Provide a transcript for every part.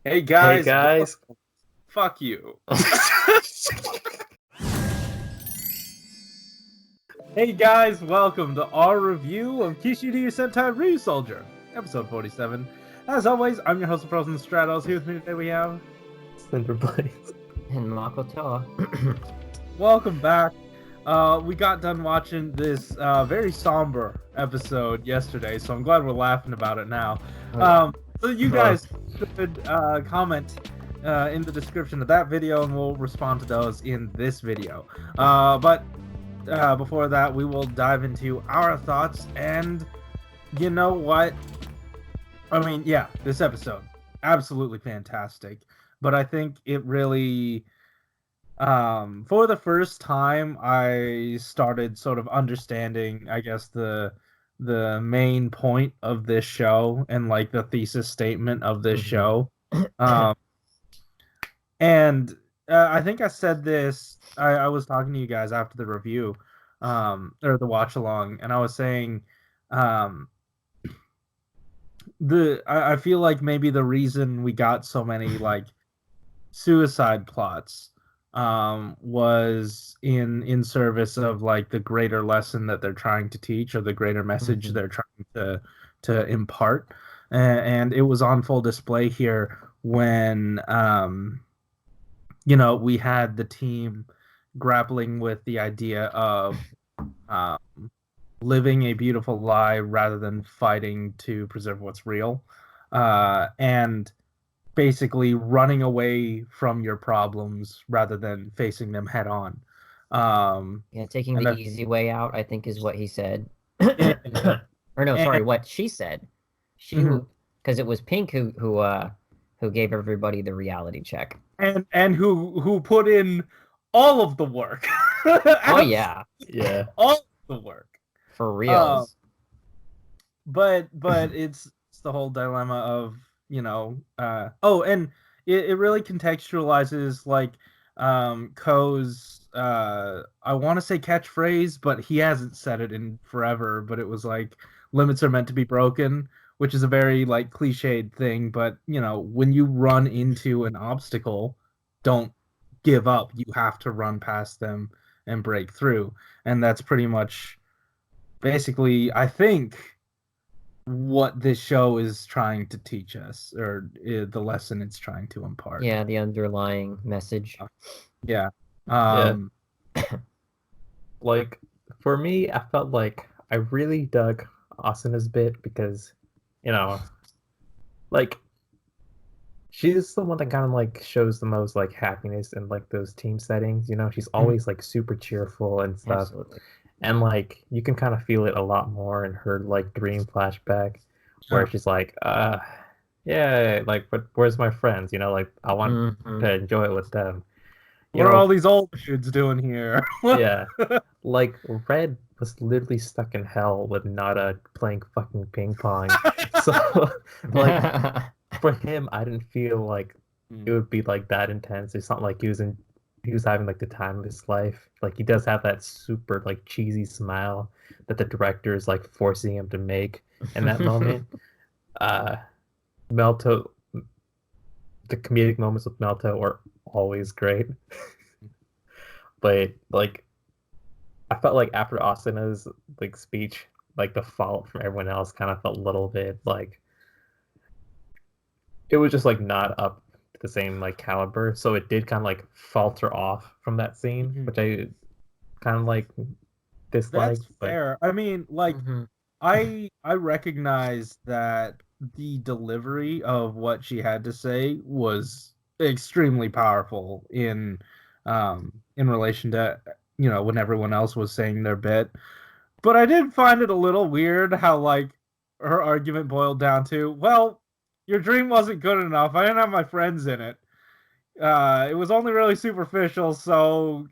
Hey guys, guys. fuck you. Hey guys, welcome to our review of Kishiryu Sentai RyuSoulger, episode 47. As always, I'm your host of Frozen Stratos. Here with me today we have Cinder Blaze. And Makotoa. welcome back. We got done watching this very somber episode yesterday, so I'm glad we're laughing about it now. So you guys should comment in the description of that video, and we'll respond to those in this video. But before that, we will dive into our thoughts. And you know what? I mean, yeah, this episode absolutely fantastic. But I think it really, for the first time, I started sort of understanding, I guess, the main point of this show and like the thesis statement of this show. And I think I said this. I was talking to you guys after the review, or the watch along, and I was saying, I feel like maybe the reason we got so many like suicide plots was in service of like the greater lesson that they're trying to teach, or the greater message they're trying to impart, and it was on full display here when we had the team grappling with the idea of living a beautiful lie rather than fighting to preserve what's real, and basically running away from your problems rather than facing them head on. Taking the easy way out, I think, is what he said. Yeah. Or no, sorry, what she said. Because it was Pink who gave everybody the reality check. And who put in all of the work. Oh yeah, all of the work for real. But it's the whole dilemma of and it really contextualizes like Ko's I want to say catchphrase, but he hasn't said it in forever, but it was like limits are meant to be broken, which is a very like cliched thing, but when you run into an obstacle, don't give up. You have to run past them and break through. And that's pretty much basically, I think, what this show is trying to teach us, or the lesson it's trying to impart. Yeah, the underlying message. Yeah. Like, for me, I felt like I really dug Asuna's bit because, like, she's the one that kind of like shows the most like happiness in like those team settings. She's always like super cheerful and stuff. Absolutely. And like you can kind of feel it a lot more in her like dream flashback, where she's like, yeah, like, but where's my friends? Like I want to enjoy it with them. What are all these old dudes doing here? Yeah, like Red was literally stuck in hell with Nada playing fucking ping pong. So like for him, I didn't feel like it would be like that intense. It's not like he was having like the time of his life. Like he does have that super like cheesy smile that the director is like forcing him to make in that moment. Melto, the comedic moments with Melto are always great. But like I felt like after Asuna's like speech, like the fallout from everyone else kind of felt a little bit like it was just like not up to the same like caliber. So it did kind of like falter off from that scene, which I kind of like disliked. That's fair. I mean, like I recognize that the delivery of what she had to say was extremely powerful in relation to when everyone else was saying their bit. But I did find it a little weird how like her argument boiled down to, well, your dream wasn't good enough. I didn't have my friends in it. It was only really superficial. So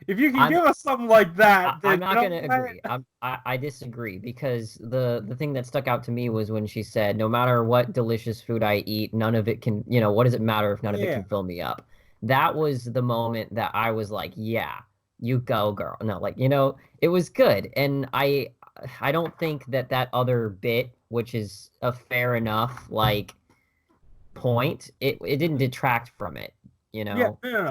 if you can give us something like that, then I'm not going to agree. I disagree, because the thing that stuck out to me was when she said, no matter what delicious food I eat, none of it can, what does it matter if none of it can fill me up? That was the moment that I was like, yeah, you go, girl. No, like, it was good. And I don't think that other bit, which is a fair enough, like, point, it didn't detract from it, you Yeah, know? no.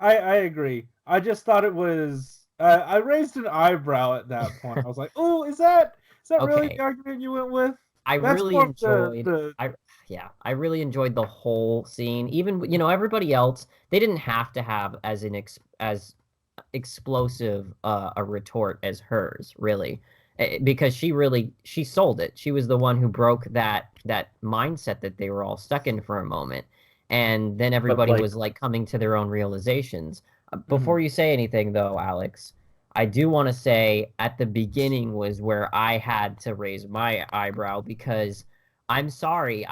I agree. I just thought it was. I raised an eyebrow at that point. I was like, "Oh, is that really the Okay. argument you went with?" I That's really more of enjoyed the. I yeah, I really enjoyed the whole scene. Even, everybody else, they didn't have to have as explosive a retort as hers, really. Because she sold it. She was the one who broke that mindset that they were all stuck in for a moment. And then But everybody like, was like coming to their own realizations. Before Mhm. you say anything though, Alex, I do want to say at the beginning was where I had to raise my eyebrow because I'm sorry,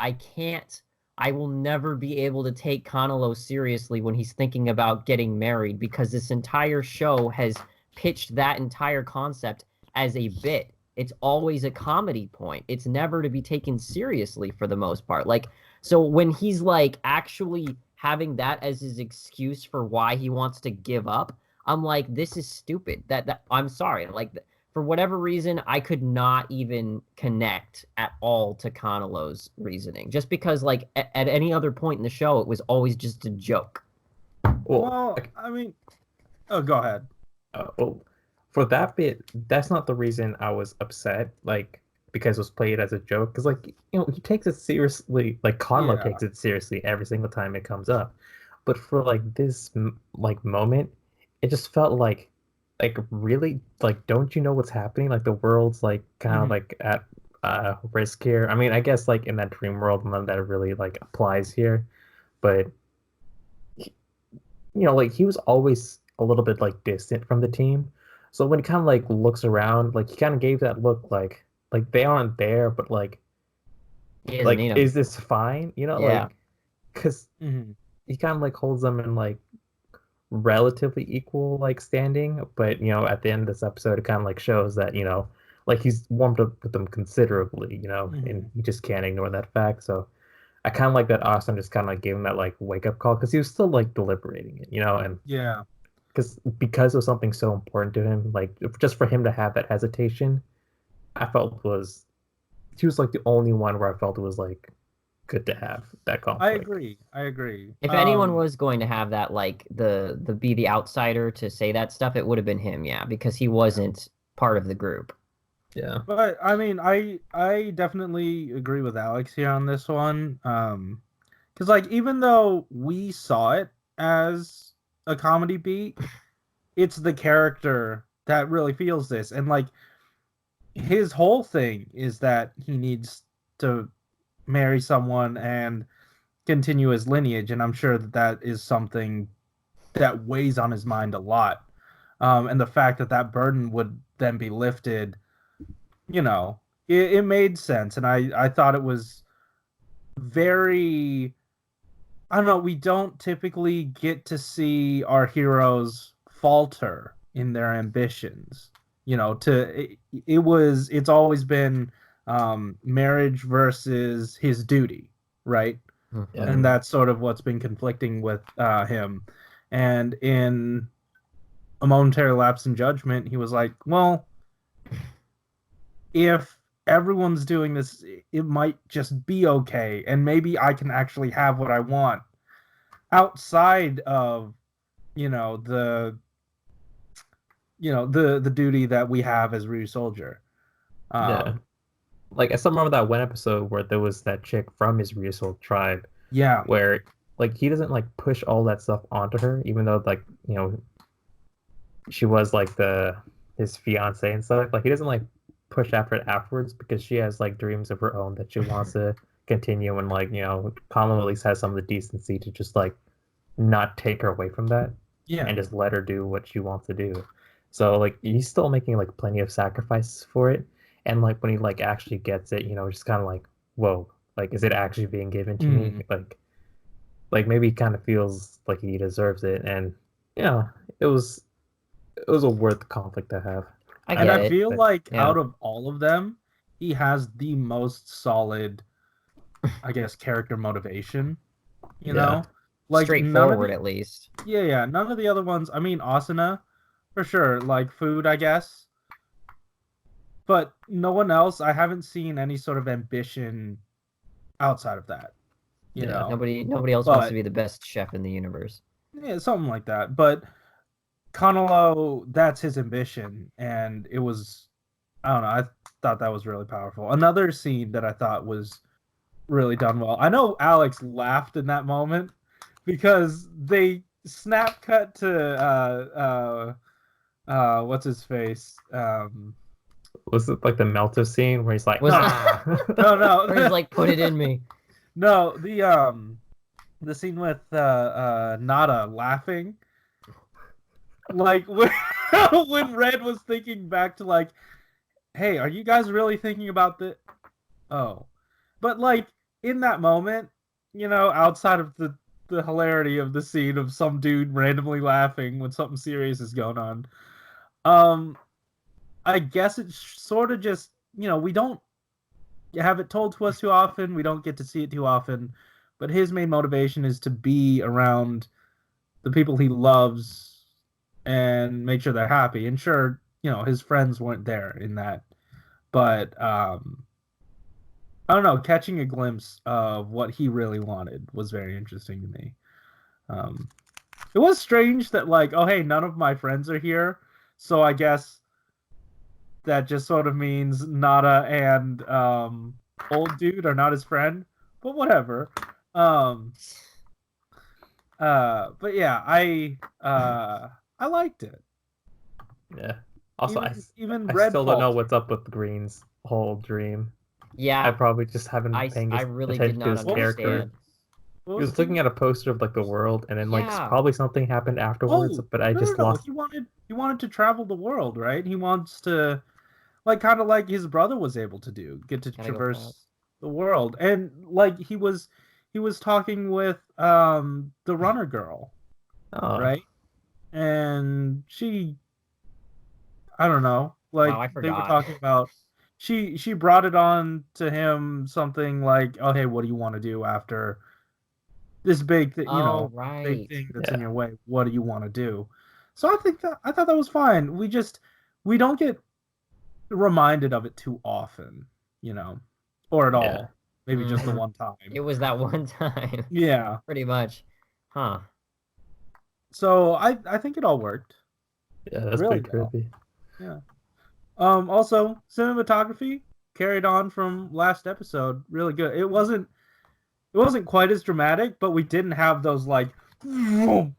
I will never be able to take Kanalo seriously when he's thinking about getting married because this entire show has pitched that entire concept as a bit. It's always a comedy point. It's never to be taken seriously for the most part. Like, so when he's like actually having that as his excuse for why he wants to give up, I'm like, this is stupid. That I'm sorry. Like, for whatever reason, I could not even connect at all to Kanalo's reasoning. Just because, like, at any other point in the show, it was always just a joke. well, Well, I mean, oh, go ahead. well, for that bit, that's not the reason I was upset. Like because it was played as a joke. Because like he takes it seriously. Like Conlo Yeah. takes it seriously every single time it comes up. But for like this like moment, it just felt like really like don't you know what's happening? Like the world's like kind of Mhm. like at risk here. I mean, I guess like in that dream world, none of that really like applies here. But like he was always a little bit like distant from the team. So when he kind of like looks around, like he kind of gave that look like they aren't there, but He doesn't like need him. is this fine? Yeah. Because Mhm. he kind of like holds them in like relatively equal like standing, but at the end of this episode, it kind of like shows that like he's warmed up with them considerably, and Mhm. he just can't ignore that fact. So I kind of like that Austin just kind of like gave him that like wake up call because he was still like deliberating it, and Yeah. because of something so important to him, like just for him to have that hesitation, I felt was he was like the only one where I felt it was like good to have that I conflict. agree. I agree. If anyone was going to have that, like the be the outsider to say that stuff, it would have been him, yeah, because he Yeah. wasn't part of the group. Yeah. But I mean, I definitely agree with Alex here on this one. Because like even though we saw it as a comedy beat, it's the character that really feels this, and like his whole thing is that he needs to marry someone and continue his lineage, and I'm sure that that is something that weighs on his mind a lot. And the fact that that burden would then be lifted, it made sense, and I thought it was very. I don't know. We don't typically get to see our heroes falter in their ambitions. It's always been marriage versus his duty, right? Yeah. And Hmm. that's sort of what's been conflicting with him. And in a momentary lapse in judgment, he was like, "Well, if everyone's doing this, it might just be okay, and maybe I can actually have what I want outside of you know the the duty that we have as RyuSoulger." Yeah. Um, Like I still remember that one episode where there was that chick from his Ryusou tribe yeah, where like he doesn't like push all that stuff onto her, even though like she was like the his fiance and stuff. Like he doesn't like push after it afterwards because she has like dreams of her own that she wants to continue, and like Colin at least has some of the decency to just like not take her away from that yeah, and just let her do what she wants to do. So like he's still making like plenty of sacrifices for it, and like when he like actually gets it, just kind of like whoa, like is it actually being given to me? mm. Like maybe he kind of feels like he deserves it, and you know it was it was a worth conflict to have. I And I get I it. feel but like Yeah. out of all of them, he has the most solid, I guess, character motivation. You yeah, know, like none of Straightforward, the at least. none of the other ones. I mean, Asuna for sure, like food, I guess, but no one else. I haven't seen any sort of ambition outside of that. you Yeah, know. nobody else wants But to be the best chef in the universe. yeah, something like that. But Kanalo, that's his ambition, and it was, I don't know, I thought that was really powerful. Another scene that I thought was really done well. I know Alex laughed in that moment because they snap cut to what's his face? Was it like the Melter scene where he's like, Was ah? No, Or he's like, put it in me. no, the scene with Nada laughing, like when, when Red was thinking back to like, hey, are you guys really thinking about the? Oh, but like in that moment, you know, outside of the hilarity of the scene of some dude randomly laughing when something serious is going on, um, I guess it's sort of just, you know, we don't have it told to us too often. We don't get to see it too often. But his main motivation is to be around the people he loves and make sure they're happy. And sure, you know, his friends weren't there in that. But I don't know, catching a glimpse of what he really wanted was very interesting to me. Um, it was strange that like, oh hey, none of my friends are here, so I guess that just sort of means Nada and old dude are not his friend, but whatever. Um, but yeah, I liked it. Yeah. Also, Even I Red still don't know Pulse. what's up with Green's whole dream. I Yeah, probably just haven't been paying I really did attention to not his character. understand. What He was was looking at a poster of like the world, and then like Yeah. probably something happened afterwards, Oh, but I no, just no, no. lost. He wanted to travel the world, right? He wants to, like, kind of like his brother was able to do, get to Gotta go fast. traverse the world. And like he was talking with the runner girl, Oh, right? And she, I don't know, Wow, like I they were forgot. talking about, she brought it on to him something like, oh hey, what do you want to do after this big thing, you Oh, know, big right. thing that's in yeah, your way? What do you want to do? So I thought that was fine. We don't get reminded of it too often, you know, or at yeah, all. Maybe just the Mm-hmm. one It time. was that one time, Yeah. pretty much. Huh. So I think it all worked yeah. That's really pretty well. trippy. Yeah. Also cinematography carried on from last episode really good. It wasn't quite as dramatic, but we didn't have those like that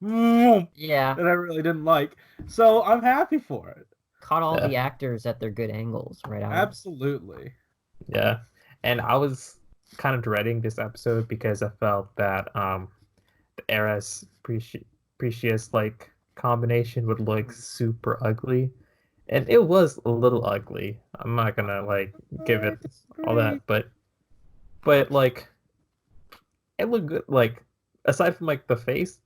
Yeah. I really didn't like. So I'm happy for it. Caught all Yeah, the actors at their good angles, right, Alex? Absolutely. yeah. And I was kind of dreading this episode because I felt that the Eras Precious like combination would look super ugly, and it was a little ugly. I'm not gonna like give I it all disagree. that, but like it looked good. Like aside from like the face,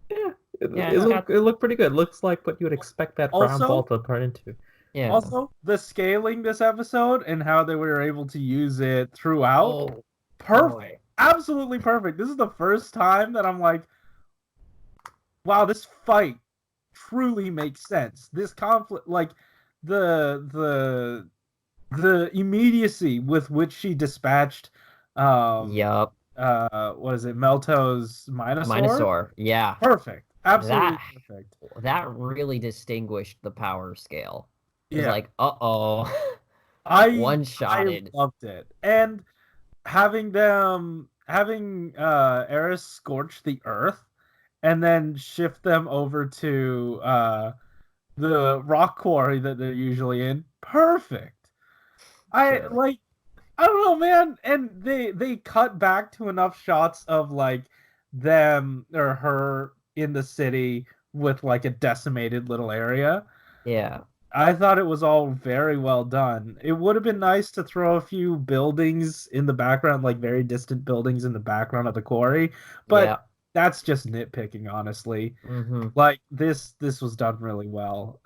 yeah, Yeah, it's got it looked pretty good. Looks like what you would expect that brown ball Also, to turn into. yeah. Also, the scaling this episode and how they were able to use it throughout, Oh boy. perfect. Absolutely perfect. This is the first time that I'm like, wow, this fight truly makes sense. This conflict, like the the the immediacy with which she dispatched Yup. what is it, Melto's Minosaur? Minosaur. Yeah. Perfect. Absolutely That perfect. that really distinguished the power scale. It was Yeah. like, uh-oh. I I One-shotted. loved it. And having Eris scorch the earth and then shift them over to the rock quarry that they're usually in. Perfect. I Sure. like I don't know, man. And they cut back to enough shots of like them or her in the city with like a decimated little area. Yeah. I thought it was all very well done. It would have been nice to throw a few buildings in the background, like very distant buildings in the background of the quarry, but Yeah. that's just nitpicking, honestly. Mm-hmm. Like this was done really well.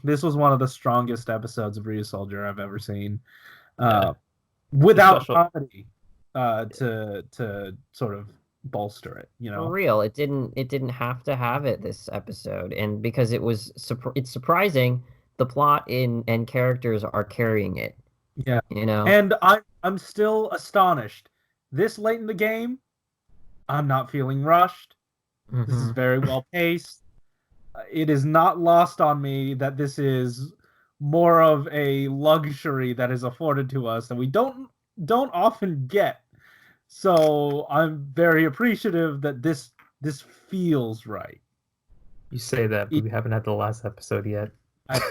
This was one of the strongest episodes of RyuSoulger I've ever seen. Yeah, Uh, without especially comedy, to sort of bolster it, you For know? real, it didn't have to have it this episode, and because it's surprising the plot in and characters are carrying it, Yeah. you know? And I'm still astonished. this late in the game, I'm not feeling rushed. This is very well paced. It is not lost on me that this is more of a luxury that is afforded to us that we don't often get. So I'm very appreciative that this feels right. You say that, but we haven't had the last episode yet.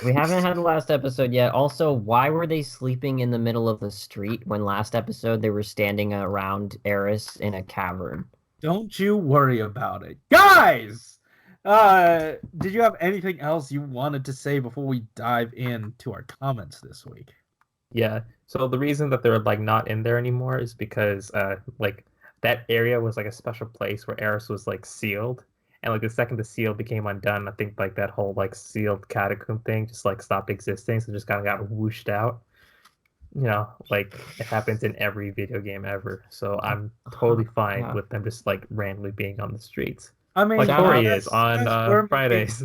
We haven't had the last episode yet. Also, why were they sleeping in the middle of the street when last episode they were standing around Eris in a cavern? Don't you worry about it. Guys! Did you have anything else you wanted to say before we dive into our comments this week? Yeah. So the reason that they're like not in there anymore is because like that area was like a special place where Eris was like sealed. And like the second the seal became undone, I think like that whole like sealed catacomb thing just like stopped existing, so just kind of got whooshed out. You know, like it happens in every video game ever. So I'm totally fine with them just like randomly being on the streets. I mean, like Tori is on Fridays.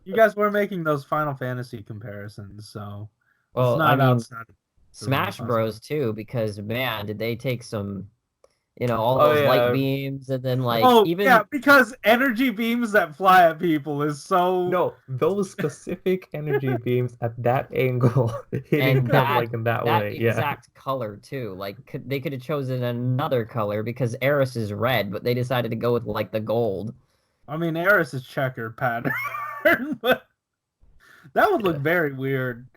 You guys were making those Final Fantasy comparisons, so well, it's not I mean, outside Smash Bros too, because man, did they take some, all those light beams, and then like because energy beams that fly at people is so no, those specific energy beams at that angle hitting them like in that way, exact color too. Like they could have chosen another color because Eris is red, but they decided to go with like the gold. I mean, Eris is checkered pattern, but that would look very weird.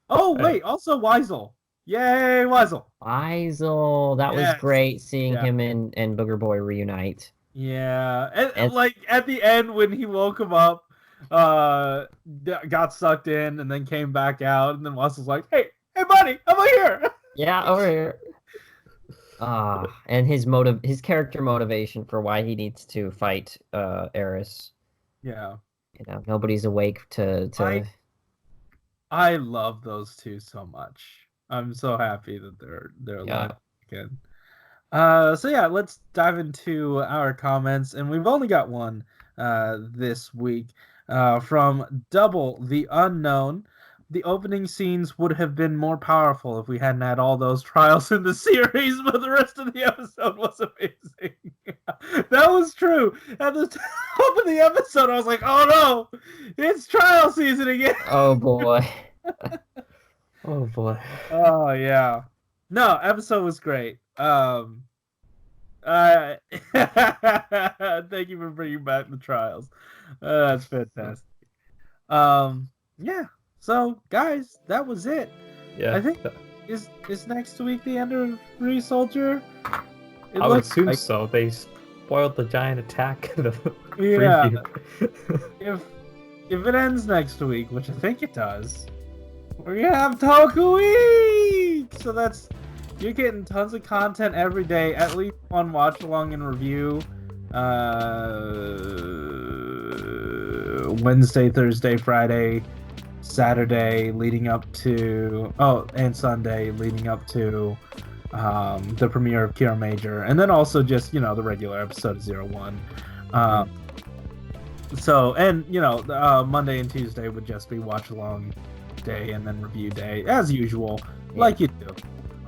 Oh wait, also Weisel. Yay, Weisel! Weisel, that was great seeing him and Booger Boy reunite. Yeah, and like at the end when he woke him up, got sucked in and then came back out, and then Weisel's like, "Hey, buddy, I'm over here." Yeah, over here. And his character motivation for why he needs to fight Eris. Yeah. Nobody's awake to. I love those two so much. I'm so happy that they're alive again. So yeah, let's dive into our comments, and we've only got one this week from Double the Unknown. The opening scenes would have been more powerful if we hadn't had all those trials in the series, but the rest of the episode was amazing. That was true. At the top of the episode, I was like, "Oh no, it's trial season again!" Oh boy. Oh boy. Oh yeah. No, episode was great. Thank you for bringing back the trials. That's fantastic. Yeah. So guys, that was it. Yeah. I think is next week the end of RyuSoulger? I would assume so. They spoiled the giant attack. Yeah. If it ends next week, which I think it does, we're gonna have Toku Week! So you're getting tons of content every day, at least one watch along and review. Wednesday, Thursday, Friday, Saturday, leading up to and Sunday, leading up to the premiere of Kira Major, and then also just the regular episode of 01. So Monday and Tuesday would just be watch along day and then review day as usual, like you do.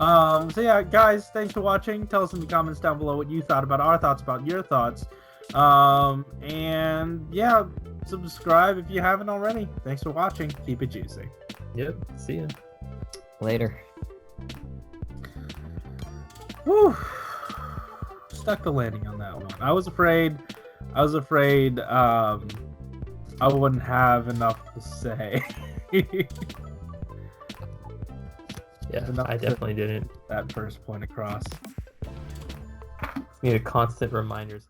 So yeah, guys, thanks for watching. Tell us in the comments down below what you thought about our thoughts, about your thoughts. And yeah, subscribe if you haven't already. Thanks for watching. Keep it juicy. Yep. See ya. Later. Whew. Stuck the landing on that one. I was afraid I wouldn't have enough to say. Yeah, I definitely didn't. That first point across. Needed constant reminders.